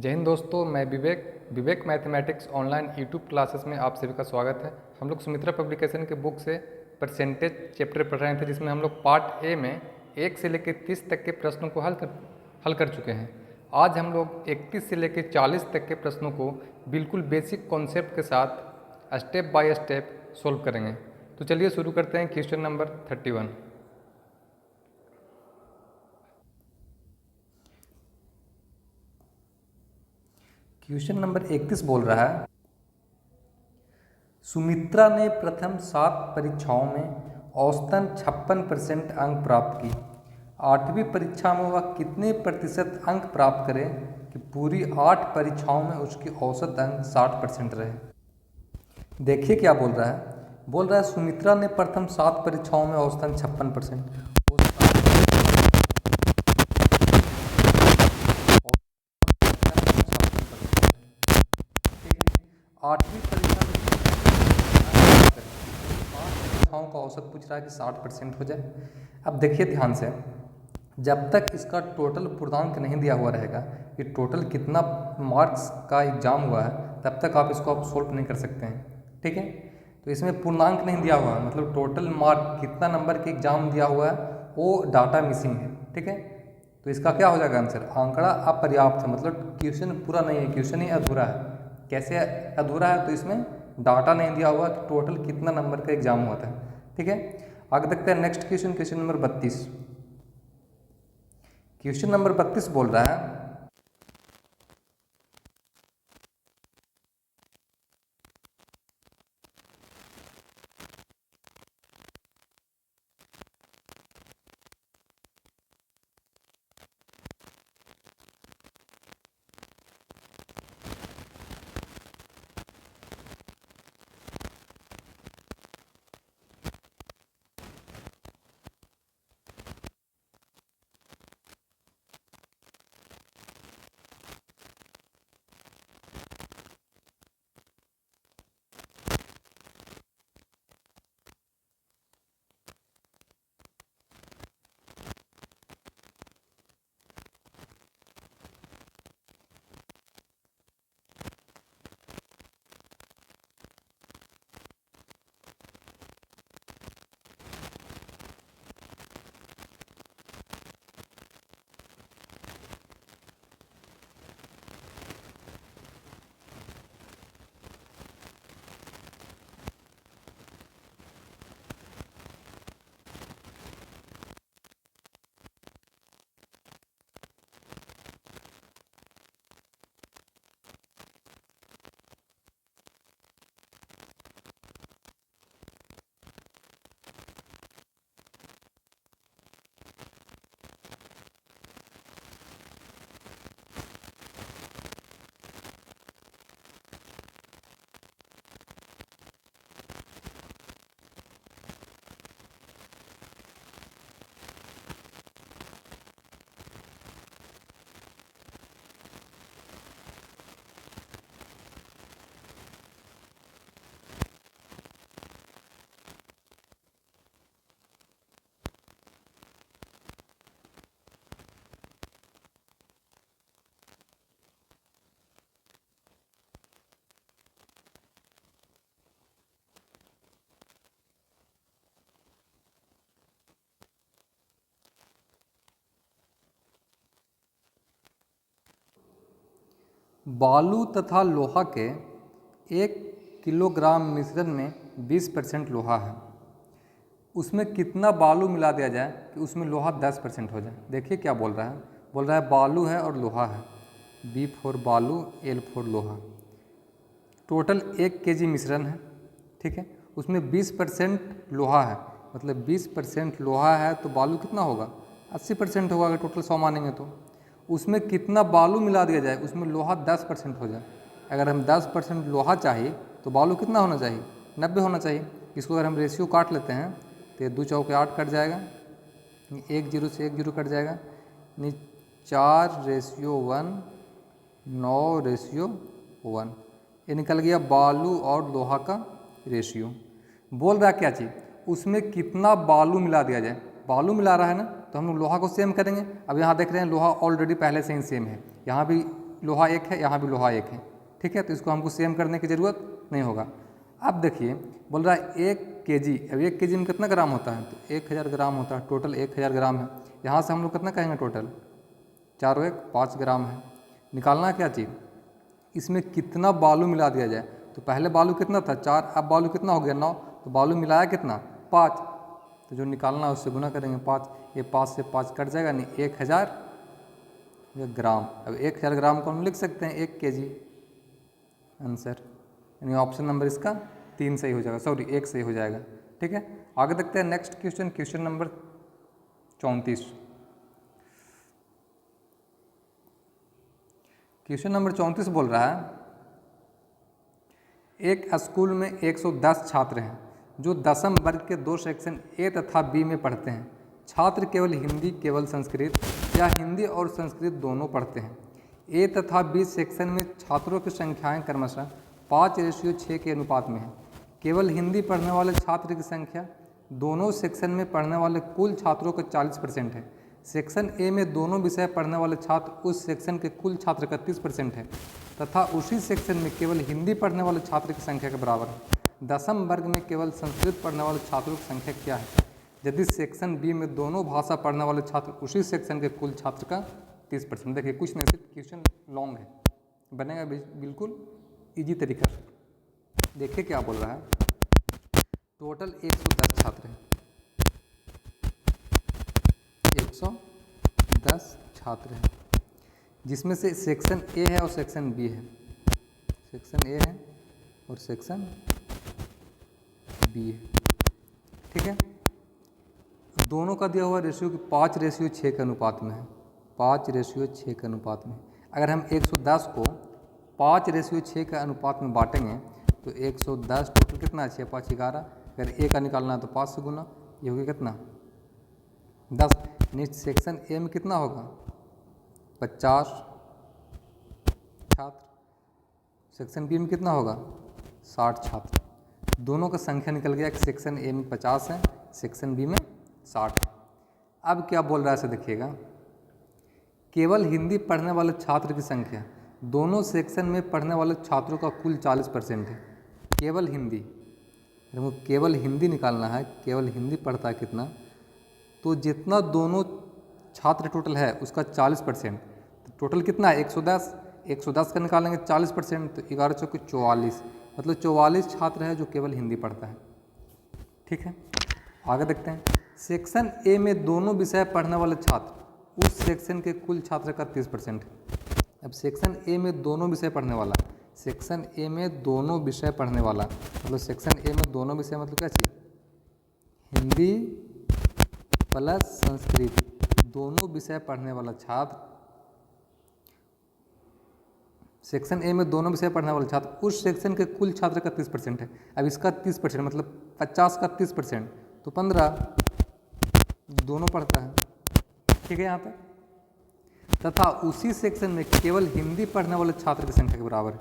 जय हिंद दोस्तों, मैं विवेक मैथमेटिक्स ऑनलाइन यूट्यूब क्लासेस में आप सभी का स्वागत है। हम लोग सुमित्रा पब्लिकेशन के बुक से परसेंटेज चैप्टर पढ़ रहे थे, जिसमें हम लोग पार्ट ए में 1 से लेकर 30 तक के प्रश्नों को हल कर चुके हैं। आज हम लोग 31 से लेकर 40 तक के प्रश्नों को बिल्कुल बेसिक कॉन्सेप्ट के साथ स्टेप बाय स्टेप सोल्व करेंगे। तो चलिए शुरू करते हैं। Question number 31। क्वेश्चन नंबर 31 बोल रहा है, सुमित्रा ने प्रथम 7 परीक्षाओं में औसतन 56% अंक प्राप्त की। 8वीं परीक्षा में वह कितने प्रतिशत अंक प्राप्त करे कि पूरी 8 परीक्षाओं में उसकी औसत अंक 60% रहे। देखिए क्या बोल रहा है, सुमित्रा ने प्रथम 7 परीक्षाओं में औसतन 56%, 8वीं परीक्षा में परीक्षाओं का औसत पूछ रहा है कि 60% हो जाए। अब देखिए ध्यान से, जब तक इसका टोटल पूर्णांक नहीं दिया हुआ रहेगा कि टोटल कितना मार्क्स का एग्जाम हुआ है, तब तक आप इसको सोल्व नहीं कर सकते हैं। ठीक है, तो इसमें पूर्णांक नहीं दिया हुआ है, मतलब टोटल मार्क कितना नंबर के एग्जाम दिया हुआ है वो डाटा मिसिंग है। ठीक है, तो इसका क्या हो जाएगा आंसर, आंकड़ा अपर्याप्त है, मतलब क्वेश्चन पूरा नहीं है, क्वेश्चन ही अधूरा है। कैसे अधूरा है, तो इसमें डाटा नहीं दिया हुआ कि टोटल कितना नंबर का एग्जाम हुआ था। ठीक है, आगे देखते हैं next question, question number 32। Question number 32 बोल रहा है, बालू तथा लोहा के 1 किलोग्राम मिश्रण में 20% लोहा है, उसमें कितना बालू मिला दिया जाए कि उसमें लोहा 10% हो जाए। देखिए क्या बोल रहा है बालू है और लोहा है, B फॉर बालू, L फॉर लोहा। टोटल 1 केजी मिश्रण है। ठीक है, उसमें 20% लोहा है, मतलब 20% लोहा है तो बालू कितना होगा, 80% होगा अगर टोटल 100 मानेंगे तो। उसमें कितना बालू मिला दिया जाए उसमें लोहा 10% हो जाए। अगर हम 10% लोहा चाहिए तो बालू कितना होना चाहिए, 90 होना चाहिए। इसको अगर हम रेशियो काट लेते हैं तो 2 चौके 8 कट जाएगा, 1 0 से 1 0 कट जाएगा, 4:1, 9:1, ये निकल गया बालू और लोहा का रेशियो। बोल रहा क्या चीज़, उसमें कितना बालू मिला दिया जाए। बालू मिला रहा है ना, तो हम लोग लोहा को सेम करेंगे। अब यहाँ देख रहे हैं लोहा ऑलरेडी पहले से ही सेम है, यहाँ भी लोहा 1 है, यहाँ भी लोहा 1 है, ठीक है। तो इसको हमको सेम करने की ज़रूरत नहीं होगा। अब देखिए बोल रहा है 1 kg, अब 1 kg में कितना ग्राम होता है, तो 1000 ग्राम होता है, टोटल 1000 ग्राम है। यहाँ से हम लोग कितना कहेंगे टोटल, 4 और 1 5 ग्राम है। निकालना क्या चीज़, इसमें कितना बालू मिला दिया जाए। तो पहले बालू कितना था 4, अब बालू कितना हो गया 9, तो बालू मिलाया कितना 5, तो जो निकालना है उससे गुना करेंगे 5, ये 5 से 5 कट जाएगा, नहीं 1000 ग्राम। अब 1000 ग्राम को हम लिख सकते हैं 1 kg आंसर, यानी ऑप्शन नंबर इसका 3 सही हो जाएगा, सॉरी 1 सही हो जाएगा, ठीक है। आगे देखते हैं next question, question number 34। Question number 34 बोल रहा है एक स्कूल में 110 छात्र हैं जो दसम वर्ग के 2 सेक्शन ए तथा बी में पढ़ते हैं। छात्र केवल हिंदी, केवल संस्कृत या हिंदी और संस्कृत दोनों पढ़ते हैं। ए तथा बी सेक्शन में छात्रों की संख्याएं क्रमशः 5:6 के अनुपात में है। केवल हिंदी पढ़ने वाले छात्र की संख्या दोनों सेक्शन में पढ़ने वाले कुल छात्रों का 40% है। सेक्शन ए में दोनों विषय पढ़ने वाले छात्र उस सेक्शन के कुल छात्र का 30% है तथा उसी सेक्शन में केवल हिंदी पढ़ने वाले छात्र की संख्या के बराबर है। दसम वर्ग में केवल संस्कृत पढ़ने वाले छात्रों की संख्या क्या है, यदि सेक्शन बी में दोनों भाषा पढ़ने वाले छात्र उसी सेक्शन के कुल छात्र का 30%। देखिए कुछ नहीं, सिर्फ क्वेश्चन लॉन्ग है, बनेगा बिल्कुल इजी तरीका से। देखिए क्या बोल रहा है, टोटल 110 छात्र हैं, 110 छात्र हैं, जिसमें से सेक्शन ए है और सेक्शन बी है, सेक्शन ए है और सेक्शन बी है, ठीक है। दोनों का दिया हुआ रेशियो 5:6 के अनुपात में है, 5:6 के अनुपात में। अगर हम 110 को 5:6 के अनुपात में बांटेंगे तो 110 टोटल कितना है, 6 5 11। अगर ए का निकालना है तो 5 से गुना, ये हो गया कितना 10। नेक्स्ट सेक्शन ए में कितना होगा 50 छात्र, सेक्शन बी में कितना होगा 60 छात्र। दोनों का संख्या निकल गया, सेक्शन ए में 50 है, सेक्शन बी में 60 है। अब क्या बोल रहा है, ऐसे देखिएगा, केवल हिंदी पढ़ने वाले छात्र की संख्या दोनों सेक्शन में पढ़ने वाले छात्रों का कुल 40% है। केवल हिंदी, हमको केवल हिंदी निकालना है, केवल हिंदी पढ़ता है कितना, तो जितना दोनों छात्र टोटल है उसका 40%, तो टोटल कितना है 110, 110 का निकालेंगे 40%, तो 11 चौके 44, मतलब 44 छात्र है जो केवल हिंदी पढ़ता है, ठीक है। आगे देखते हैं, सेक्शन ए में दोनों विषय पढ़ने वाले छात्र उस सेक्शन के कुल छात्र का 30% है। अब सेक्शन ए में दोनों विषय पढ़ने वाला, सेक्शन ए में दोनों विषय पढ़ने वाला, मतलब सेक्शन ए में दोनों विषय मतलब क्या चीज़, हिंदी प्लस संस्कृत, दोनों विषय पढ़ने वाला छात्र, सेक्शन ए में दोनों विषय पढ़ने वाले छात्र उस सेक्शन के कुल छात्र का 30% है। अब इसका 30% मतलब 50 का 30%, तो 15 दोनों पढ़ता है, ठीक है यहाँ पर। तथा उसी सेक्शन में केवल हिंदी पढ़ने वाले छात्र की संख्या के बराबर है।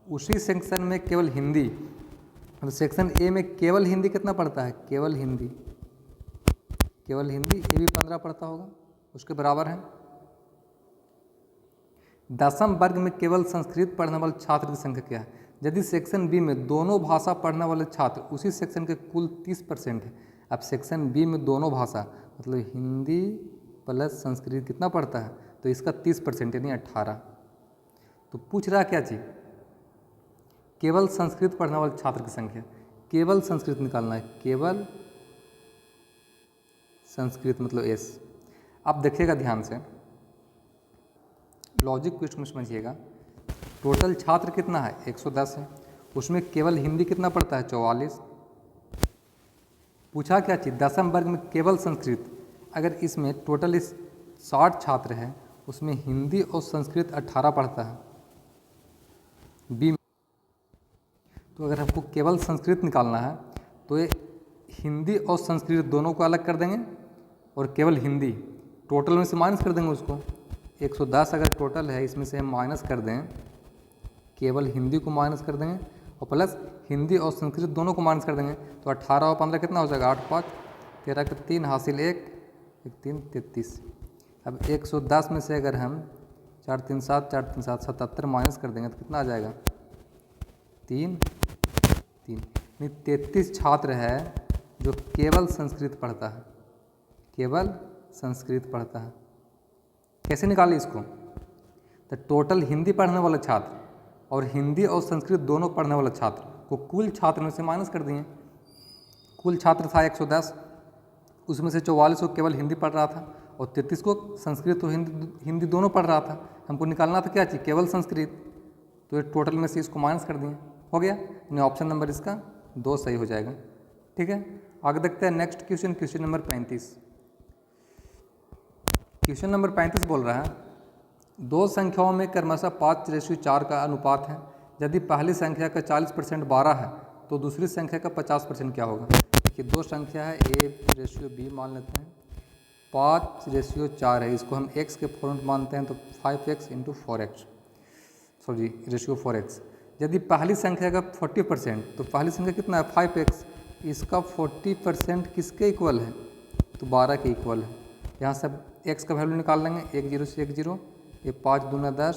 उसी सेक्शन में केवल हिंदी, मतलब सेक्शन ए में केवल हिंदी कितना पढ़ता है, केवल हिंदी, केवल हिंदी ये भी 15 पढ़ता होगा, उसके बराबर है। दसम वर्ग में केवल संस्कृत पढ़ने वाले छात्र की संख्या क्या है, यदि सेक्शन बी में दोनों भाषा पढ़ने वाले छात्र उसी सेक्शन के कुल 30% है। अब सेक्शन बी में दोनों भाषा मतलब हिंदी प्लस संस्कृत कितना पढ़ता है, तो इसका 30% यानी 18। तो पूछ रहा क्या चीज़, केवल संस्कृत पढ़ने वाले छात्र की संख्या, केवल संस्कृत निकालना है, केवल संस्कृत मतलब एस। अब देखिएगा ध्यान से, लॉजिक क्वेश्चन समझिएगा, टोटल छात्र कितना है 110 है, उसमें केवल हिंदी कितना पढ़ता है 44। पूछा क्या चीज़, दसम वर्ग में केवल संस्कृत, अगर इसमें टोटल इस 60 छात्र हैं उसमें हिंदी और संस्कृत 18 पढ़ता है बी में। तो अगर हमको केवल संस्कृत निकालना है तो ये हिंदी और संस्कृत दोनों को अलग कर देंगे और केवल हिंदी टोटल में से माइनस कर देंगे उसको। 110 अगर टोटल है इसमें से हम माइनस कर दें, केवल हिंदी को माइनस कर देंगे और प्लस हिंदी और संस्कृत दोनों को माइनस कर देंगे, तो 18 और 15 कितना हो जाएगा 8 5 13 के 3 हासिल 1 3 33। अब 110 में से अगर हम 4 3 7 4 3 7 77 माइनस कर देंगे तो कितना आ जाएगा 3 3 नहीं 33 छात्र है जो केवल संस्कृत पढ़ता है, केवल संस्कृत पढ़ता है। कैसे निकालें इसको? तो टोटल हिंदी पढ़ने वाले छात्र और हिंदी और संस्कृत दोनों पढ़ने वाले छात्र को कुल छात्र में से माइनस कर दिए। कुल छात्र था 110, उसमें से 44 को केवल हिंदी पढ़ रहा था और 33 को संस्कृत और हिंदी दोनों पढ़ रहा था। हमको निकालना था क्या चीज़? केवल संस्कृत। तो ये टोटल में से इसको माइनस कर दिए, हो गया। यानी ऑप्शन नंबर इसका 2 सही हो जाएगा। ठीक है, आगे देखते हैं next question, question number 35। Question number 35 बोल रहा है दो संख्याओं में क्रमशः 5:4 का अनुपात है। यदि पहली संख्या का 40% 12 है तो दूसरी संख्या का 50% क्या होगा? देखिए दो संख्या है A/B मान लेते हैं, 5:4 है, इसको हम x के फॉर्म में मानते हैं तो 5x × 4x, sorry ratio 4x। यदि पहली संख्या का 40% तो पहली संख्या कितना है 5x, इसका 40% किसके इक्वल है? तो 12 के इक्वल है। यहाँ से x का वैल्यू निकाल लेंगे, 1 0 से 1 0, ये 5 दूना 10,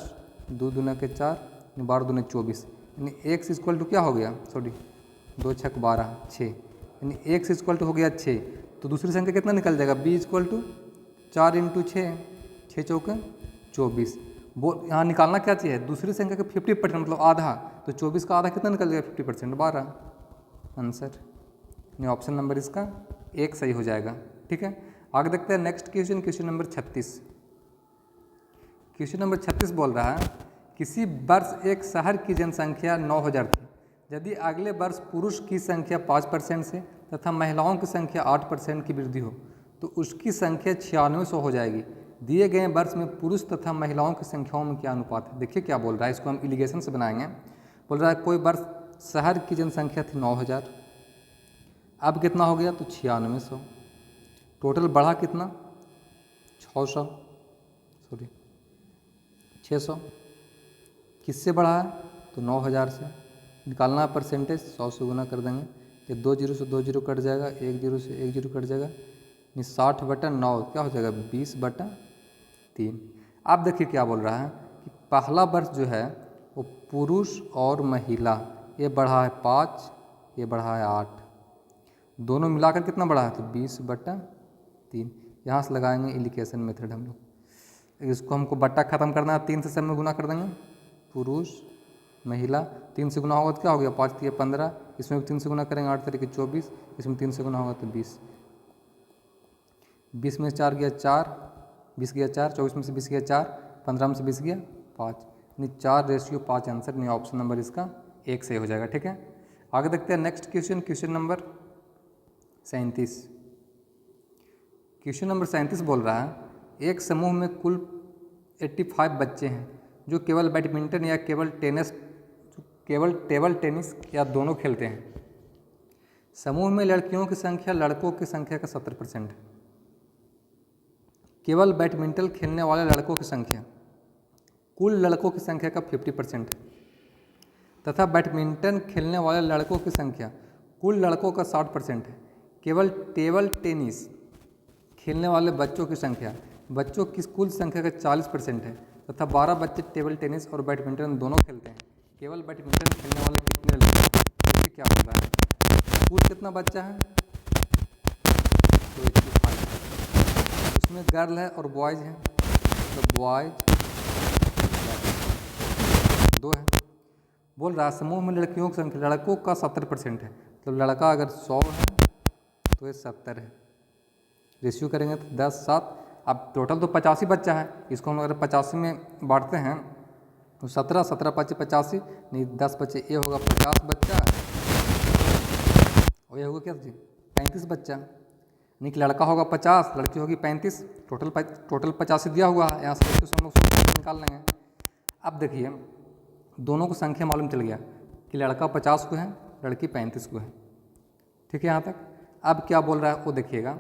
2 दूना के 4, 12 दूना 24, यानी x इक्वल टू क्या हो गया? सॉरी 2 6 12 6, यानी x इक्वल टू हो गया 6। तो दूसरी संख्या कितना निकल जाएगा? b इक्वल टू 4 × 6, 6 चौके 24। वो यहाँ निकालना क्या चाहिए? दूसरी संख्या का 50% मतलब आधा, तो 24 का आधा कितना निकल जाएगा? 50%, 12 आंसर। यानी ऑप्शन नंबर इसका 1 सही हो जाएगा। ठीक है, आगे देखते हैं next question, question number 36। Question number 36 बोल रहा है किसी वर्ष एक शहर की जनसंख्या 9000 थी। यदि अगले वर्ष पुरुष की संख्या 5% से तथा महिलाओं की संख्या 8% की वृद्धि हो तो उसकी संख्या 9600 हो जाएगी। दिए गए वर्ष में पुरुष तथा महिलाओं की संख्याओं में क्या अनुपात है? देखिए क्या बोल रहा है, इसको हम इलिगेशन से बनाएंगे। बोल रहा है कोई वर्ष शहर की जनसंख्या थी 9000, अब कितना हो गया? तो 9600। टोटल बढ़ा कितना? 600, सॉरी 600। किससे बढ़ा है? तो 9000 से। निकालना है परसेंटेज, 100 से गुना कर देंगे, ये 2 0 से 2 0 कट जाएगा, 1 0 से 1 0 कट जाएगा, यानी 60/9 क्या हो जाएगा? 20/3। अब देखिए क्या बोल रहा है कि पहला वर्ष जो है वो पुरुष और महिला, ये बढ़ा है 5, ये बढ़ा है 8, दोनों मिलाकर कितना बढ़ा है? तो 20/3। यहाँ से लगाएंगे इलिकेशन मेथड हम लोग। इसको हमको बट्टा ख़त्म करना है, 3 से सब में गुना कर देंगे, पुरुष महिला, 3 से गुना होगा तो क्या हो गया? 5 3 15, इसमें भी 3 से गुना करेंगे, 8 3 24, इसमें 3 से गुना होगा तो 20, 20 में से 4 गया 4, 20 गया 4, 24 में से 20 गया 4, 15 में से 20 गया 5, यानी 4:5 आंसर। नहीं ऑप्शन नंबर इसका 1 सही हो जाएगा। ठीक है, आगे देखते हैं next question, question number 37। Question number 37 बोल रहा है एक समूह में कुल 85 बच्चे हैं जो केवल बैडमिंटन या केवल टेबल टेनिस या दोनों खेलते हैं। समूह में लड़कियों की संख्या लड़कों की संख्या का 70% है। केवल बैडमिंटन खेलने वाले लड़कों की संख्या कुल लड़कों की संख्या का 50% है तथा बैडमिंटन खेलने वाले लड़कों की संख्या कुल लड़कों का 60% है। केवल टेबल टेनिस खेलने वाले बच्चों की संख्या बच्चों की कुल संख्या का 40% है तथा 12 बच्चे टेबल टेनिस और बैडमिंटन दोनों खेलते हैं। केवल बैडमिंटन खेलने वाले कितने लड़के हैं? देखिए क्या हो रहा है, कुल कितना बच्चा है? तो 85, उसमें गर्ल है और बॉयज़ हैं, तो बॉयज़ 2 है। बोल रहा समूह में लड़कियों की संख्या लड़कों का 70% है, तो लड़का अगर 100 है तो ये 70 है। रेशियो करेंगे तो 10 7, अब टोटल तो 85 बच्चा है, इसको हम अगर 85 में बांटते हैं तो 17 17 5 85, नहीं 10 बच्चे, ये होगा 50 बच्चा और ये होगा क्या जी 35 बच्चा। नहीं कि लड़का होगा 50, लड़की होगी 35, टोटल 85 दिया हुआ है। यहाँ से हम लोग सोच निकाल लेंगे। अब देखिए दोनों को संख्या मालूम चल गया कि लड़का 50 को है, लड़की 35 को है। ठीक है यहाँ तक। अब क्या बोल रहा है वो देखिएगा,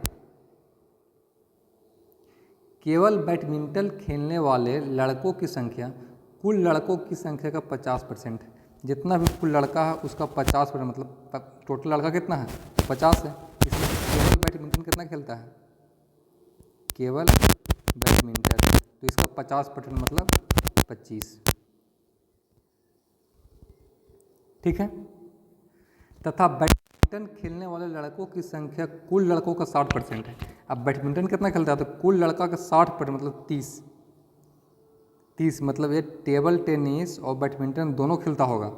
केवल बैडमिंटन खेलने वाले लड़कों की संख्या कुल लड़कों की संख्या का 50% है। जितना भी कुल लड़का है उसका 50%, मतलब टोटल लड़का कितना है? 50 है। इसमें केवल बैडमिंटन कितना खेलता है? केवल बैडमिंटन, तो इसका 50% मतलब 25। ठीक है। तथा बैडमिंटन खेलने वाले लड़कों की संख्या कुल लड़कों का 60% है। अब बैडमिंटन कितना खेलता है, तो कुल लड़का का 60% मतलब 30 मतलब ये टेबल टेनिस और बैडमिंटन दोनों खेलता होगा।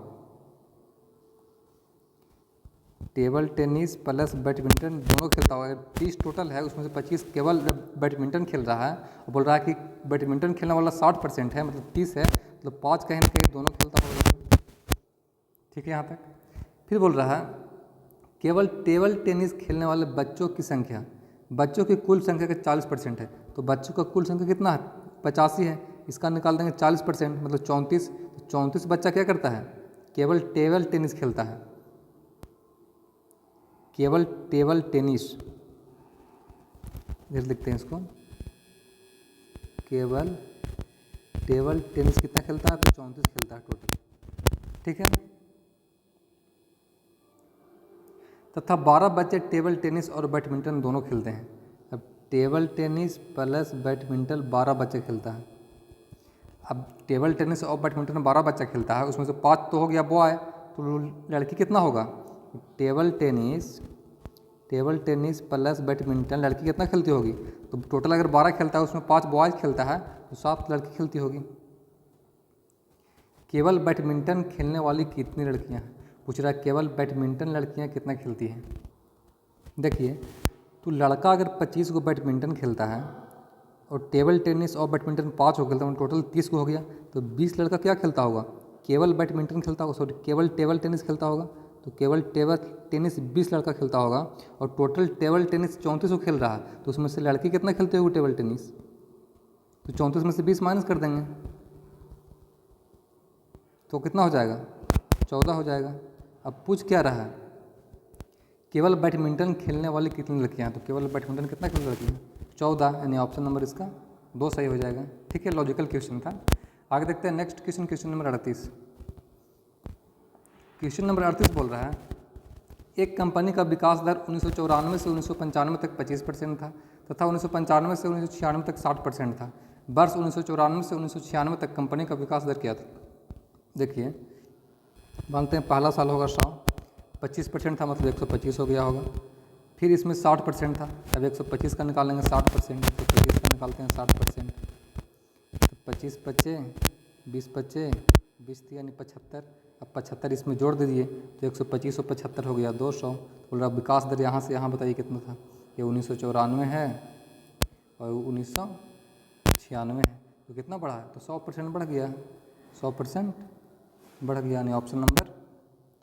टेबल टेनिस प्लस बैडमिंटन दोनों खेलता होगा। 30 टोटल है, उसमें से 25 केवल बैडमिंटन खेल रहा है और बोल रहा है कि बैडमिंटन खेलने वाला 60% है, मतलब 30 है, मतलब 5 कहीं ना कहीं दोनों खेलता होगा। ठीक है यहाँ तक। फिर बोल रहा है केवल टेबल टेनिस खेलने वाले बच्चों की संख्या, बच्चों की कुल संख्या का 40% है। तो बच्चों का कुल संख्या कितना है, 85 है। इसका निकाल देंगे 40% मतलब 34। तो 34 बच्चा क्या करता है, केवल टेबल टेनिस खेलता है, केवल टेबल टेनिस। इधर लिखते हैं इसको, केवल टेबल टेनिस कितना खेलता है, तो 34 खेलता है टोटल। ठीक है। तथा 12 बच्चे टेबल टेनिस और बैडमिंटन दोनों खेलते हैं। अब टेबल टेनिस प्लस बैडमिंटन 12 बच्चे खेलता है। अब टेबल टेनिस और बैडमिंटन 12 बच्चा खेलता है, उसमें से 5 तो हो गया बॉय, तो लड़की कितना होगा, टेबल टेनिस प्लस बैडमिंटन लड़की कितना खेलती होगी, तो टोटल अगर 12 खेलता है उसमें 5 बॉयज़ खेलता है तो 7 लड़की खेलती होगी। केवल बैडमिंटन खेलने वाली कितनी लड़कियां हैं, पूछ रहा है केवल बैडमिंटन लड़कियां कितना खेलती हैं। देखिए, तो लड़का अगर 25 को बैडमिंटन खेलता है और टेबल टेनिस और बैडमिंटन 5 को खेलता है, टोटल 30 को हो गया, तो 20 लड़का क्या खेलता होगा, केवल बैडमिंटन खेलता होगा, सॉरी केवल टेबल टेनिस खेलता होगा। तो केवल टेबल टेनिस 20 लड़का खेलता होगा और टोटल टेबल टेनिस 34 को खेल रहा है, तो उसमें से लड़की कितना खेलते होगी टेबल टेनिस, तो 34 में से 20 माइनस कर देंगे तो कितना हो जाएगा, 14 हो जाएगा। अब पूछ क्या रहा है, केवल बैडमिंटन खेलने वाली कितनी लड़कियाँ हैं, तो केवल बैडमिंटन कितना खेलने लड़की है, 14, यानी ऑप्शन नंबर इसका 2 सही हो जाएगा। ठीक है, लॉजिकल क्वेश्चन था। आगे देखते हैं next question, question number 38। Question number 38 बोल रहा है एक कंपनी का विकास दर 1994 से 1995 तक 25% था तथा 1995 से 1996 तक 60% था। वर्ष 1994 से 1996 तक कंपनी का विकास दर क्या था। देखिए, मानते हैं पहला साल होगा 100, 25% था मतलब 125 हो गया होगा। फिर इसमें 60% था, अब 125 का निकालेंगे 60%, तो 25 का निकालते हैं 60%, तो 25 बचे, 20 बचे, 20 यानी 75। अब 75 इसमें जोड़ दीजिए तो 125 और 75 हो गया 200। बोल रहा विकास दर यहाँ से यहाँ बताइए कितना था, ये 1994 है और 1996 है, तो कितना बढ़ा है, तो 100% बढ़ गया, 100% बढ़ गया, यानी ऑप्शन नंबर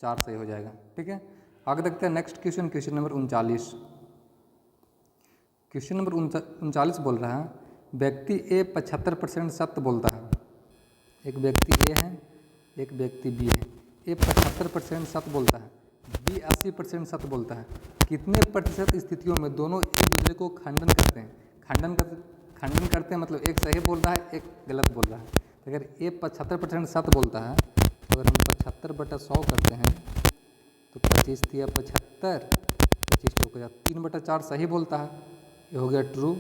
4 सही हो जाएगा। ठीक है, आगे देखते हैं next question, question number 39। Question number 39 बोल रहा है व्यक्ति ए 75% सत्य बोलता है। एक व्यक्ति ए है, एक व्यक्ति बी है। ए 75% सत्य बोलता है, बी 80% सत्य बोलता है। कितने प्रतिशत स्थितियों में दोनों एक दूसरे को खंडन करते हैं, खंडन करते हैं मतलब एक सही बोल रहा है एक गलत बोल रहा है। तो अगर ए 75% सत्य बोलता है, तो अगर हम 75/100 करते हैं तो 25 दिया 75, 25 चौक 3/4 सही बोलता है, ये हो गया ट्रू।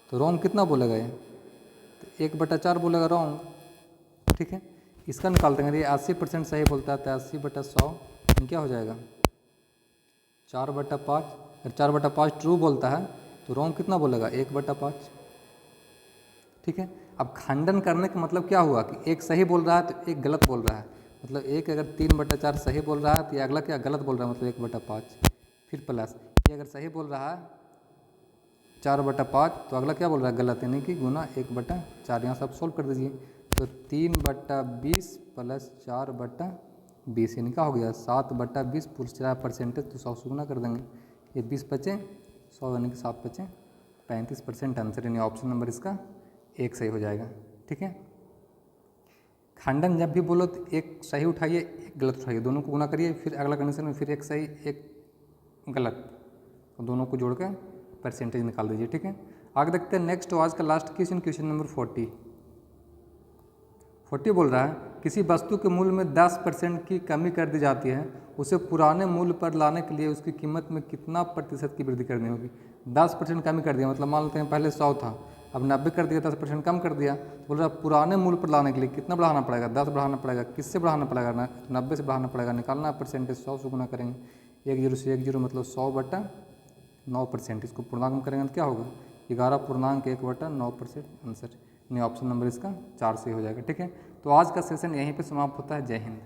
तो रॉन्ग कितना बोलेगा ये, तो 1/4 बोलेगा रॉन्ग। ठीक है, इसका निकाल देंगे, ये 80% सही बोलता है तो 80/100 क्या हो जाएगा 4/5। अगर 4/5 ट्रू बोलता है तो रॉन्ग कितना बोलेगा 1/5। ठीक है, अब खंडन करने का मतलब क्या हुआ कि एक सही बोल रहा है तो एक गलत बोल रहा है, मतलब एक अगर 3/4 सही बोल रहा है तो ये अगला क्या गलत बोल रहा है, मतलब 1/5। फिर प्लस ये अगर सही बोल रहा है 4/5 तो अगला क्या बोल रहा है गलत, यानी कि गुना 1/4। यहाँ से आप सोल्व कर दीजिए, तो 3/20 प्लस 4/20 यानी क्या हो गया 7/20 पूरा 4% तो 100 से गुना कर देंगे, ये 20 बचे 100 यानी कि 7 बचे 35% आंसर, यानी ऑप्शन नंबर इसका 1 सही हो जाएगा। ठीक है, खंडन जब भी बोलो तो एक सही उठाइए एक गलत उठाइए, दोनों को गुना करिए, फिर अगला कंडीशन में फिर एक सही एक गलत, तो दोनों को जोड़ के परसेंटेज निकाल दीजिए। ठीक है, आगे देखते हैं नेक्स्ट आज का लास्ट क्वेश्चन, क्वेश्चन नंबर 40 बोल रहा है किसी वस्तु के मूल्य में 10% की कमी कर दी जाती है, उसे पुराने मूल्य पर लाने के लिए उसकी कीमत में कितना प्रतिशत की वृद्धि करनी होगी। 10% कमी कर दिया, मतलब मान लेते हैं पहले 100 था, अब 90 कर दिया, 10% कम कर दिया, तो बोल रहा पुराने मूल्य पर लाने के लिए कितना बढ़ाना पड़ेगा, 10 बढ़ाना पड़ेगा, किससे बढ़ाना पड़ेगा ना, 90 से बढ़ाना पड़ेगा, निकालना है परसेंटेज, 100 से गुना करेंगे, 1 0 से 1 0 मतलब 100/9%, इसको पूर्णांक में करेंगे तो क्या होगा 11.1/9%, आंसर यानी ऑप्शन नंबर इसका 4 से हो जाएगा। ठीक है, तो आज का सेशन यहीं पे समाप्त होता है। जय हिंद।